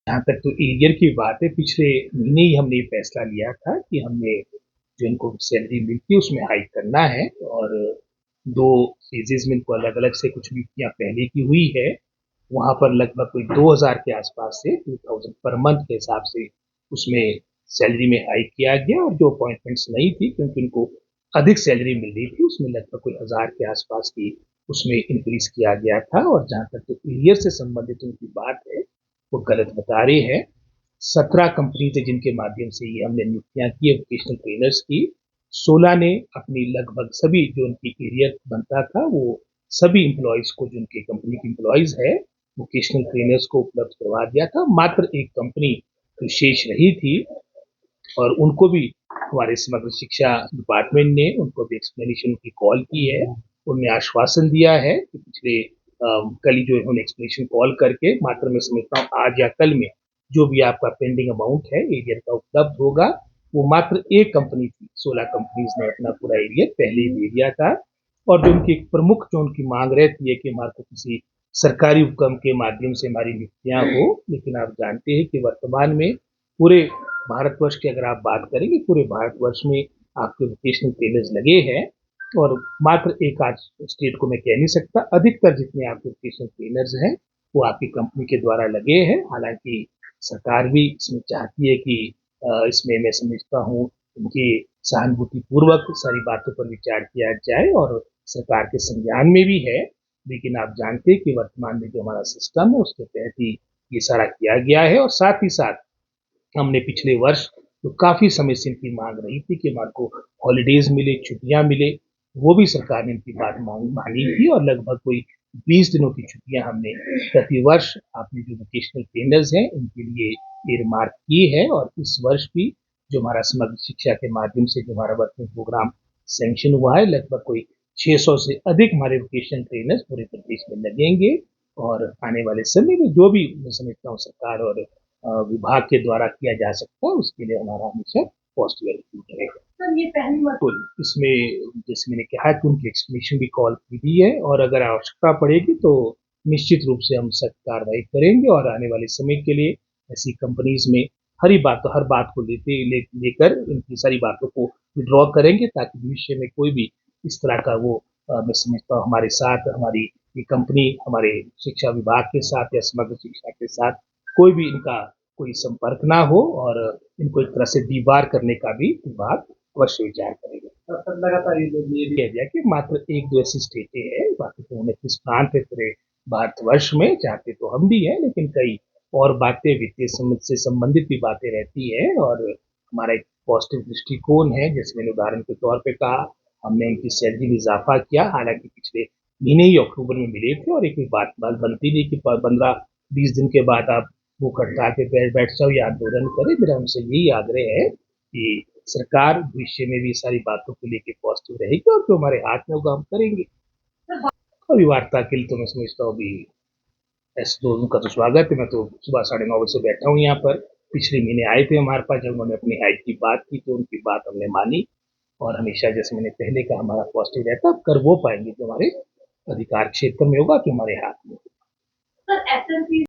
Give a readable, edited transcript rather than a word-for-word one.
जहाँ तक तो एरियर की बात है, पिछले महीने ही हमने ये फैसला लिया था कि हमने जो इनको सैलरी मिलती है उसमें हाइक करना है और 2 फेजेज़ में इनको अलग-अलग से कुछ नियुक्तियाँ पहले की हुई है। वहाँ पर लगभग कोई 2000 के आसपास से 2000 पर मंथ के हिसाब से उसमें सैलरी में हाइक किया गया और जो अपॉइंटमेंट्स नहीं थी क्योंकि उनको अधिक सैलरी मिल रही थी, उसमें लगभग कोई 1000 के आसपास की उसमें इंक्रीज़ किया गया था और जहाँ तक तो एरियर से संबंधित उनकी बात है, वो गलत बता रहे हैं। 17 कंपनी थे जिनके माध्यम से ये हमने नियुक्तियां की है वोकेशनल ट्रेनर्स की। 16 ने अपनी लगभग सभी जो उनकी एरियर बनता था वो सभी इंप्लॉयज को जो उनके कंपनी की इंप्लॉयज है वोकेशनल ट्रेनर्स को उपलब्ध करवा दिया था। मात्र एक कंपनी जो शेष रही थी और उनको भी हमारे समग्र शिक्षा डिपार्टमेंट ने उनको भी एक्सप्लेनेशन की कॉल की है। उन्हें आश्वासन दिया है कि पिछले कल ही जो उन्होंने एक्सप्लेनेशन कॉल करके मात्र मैं समझता हूँ आज या कल में जो भी आपका पेंडिंग अमाउंट है एरियर का उपलब्ध होगा। वो मात्र एक कंपनी थी, 16 कंपनीज ने अपना पूरा एरियर पहले ही दे दिया था और जो उनकी एक प्रमुख जो उनकी मांग रहती है कि हमारे को किसी सरकारी उपक्रम के माध्यम से हमारी नियुक्तियां हो, लेकिन आप जानते हैं कि वर्तमान में पूरे भारतवर्ष की अगर आप बात करेंगे पूरे भारतवर्ष में आपके वोकेशनल ट्रेनर्स लगे हैं और मात्र एक आध स्टेट को मैं कह नहीं सकता, अधिकतर जितने आपके वोकेशनल ट्रेनर्स हैं वो आपकी कंपनी के द्वारा लगे हैं। हालांकि सरकार भी इसमें चाहती है कि इसमें मैं समझता हूँ उनकी सहानुभूति पूर्वक सारी बातों पर विचार किया जाए और सरकार के संज्ञान में भी है। लेकिन आप जानते हैं कि वर्तमान में जो हमारा सिस्टम है उसके तहत ही ये सारा किया गया है और साथ ही साथ हमने पिछले वर्ष तो काफ़ी समय से इनकी मांग रही थी कि हमारे को हॉलीडेज़ मिले, छुट्टियाँ मिले, वो भी सरकार ने इनकी बात मानी थी और लगभग कोई 20 दिनों की छुट्टियाँ हमने प्रतिवर्ष अपने जो वोकेशनल ट्रेनर्स हैं, इनके लिए इयरमार्क की है और इस वर्ष भी जो हमारा समग्र शिक्षा के माध्यम से जो हमारा वर्किंग प्रोग्राम सैंक्शन हुआ है, लगभग कोई 600 से अधिक हमारे वोकेशनल ट्रेनर्स पूरे प्रदेश में लगेंगे और आने वाले समय में जो भी मैं समझता हूँ सरकार और विभाग के द्वारा किया जा सकता है उसके लिए हमारा हमेशा पॉजिटिव एटीट्यूड रहेगा। सर ये पहली बार बिल्कुल, इसमें जैसे मैंने कहा कि उनकी एक्सप्लेनेशन भी कॉल की दी है और अगर आवश्यकता पड़ेगी तो निश्चित रूप से हम सख्त कार्रवाई करेंगे और आने वाले समय के लिए ऐसी कंपनीज में हर बात को लेकर इनकी सारी बातों को विड्रॉ करेंगे ताकि भविष्य में कोई भी इस तरह का वो मैं समझता हूँ हमारे साथ हमारी ये कंपनी हमारे शिक्षा विभाग के साथ या समग्र शिक्षा के साथ कोई भी इनका कोई संपर्क ना हो और इनको एक तरह से दीवार करने का भी विभाग अवश्य विचार करेगा। सर लगातार ये लोग ये किया जाए कि मात्र एक दो ऐसी स्टेटें हैं, बाकी तो 29 प्रांत है पूरे भारतवर्ष में, चाहते तो हम भी हैं लेकिन कई और बातें वित्तीय से संबंधित भी बातें रहती है और हमारा एक पॉजिटिव दृष्टिकोण है। जैसे मैंने उदाहरण के तौर पे कहा हमने इनकी सैलरी में इजाफा किया, हालांकि पिछले महीने ही अक्टूबर में मिले थे और एक बात बात बनती नहीं कि 15-20 दिन के बाद आप भूख हड़ताल पे बैठ जाओ या आंदोलन करें। मेरा उनसे यही आग्रह है कि सरकार भविष्य में भी सारी बातों को लेकर पॉजिटिव रहेगी और जो हमारे हाथ में होगा हम करेंगे। अभी वार्ता के लिए तो मैं समझता हूँ अभी ऐसे तो उनका तो स्वागत है। मैं तो सुबह 9:30 बजे से बैठा हूँ यहाँ पर। पिछले महीने आए थे हमारे पास, जब उन्होंने अपनी हाइट की बात की तो उनकी बात हमने मानी और हमेशा जैसे मैंने पहले कहा हमारा पॉजिटिव रहता है। कर वो पाएंगे जो हमारे अधिकार क्षेत्र में होगा, जो हमारे हाथ में। Sir SMC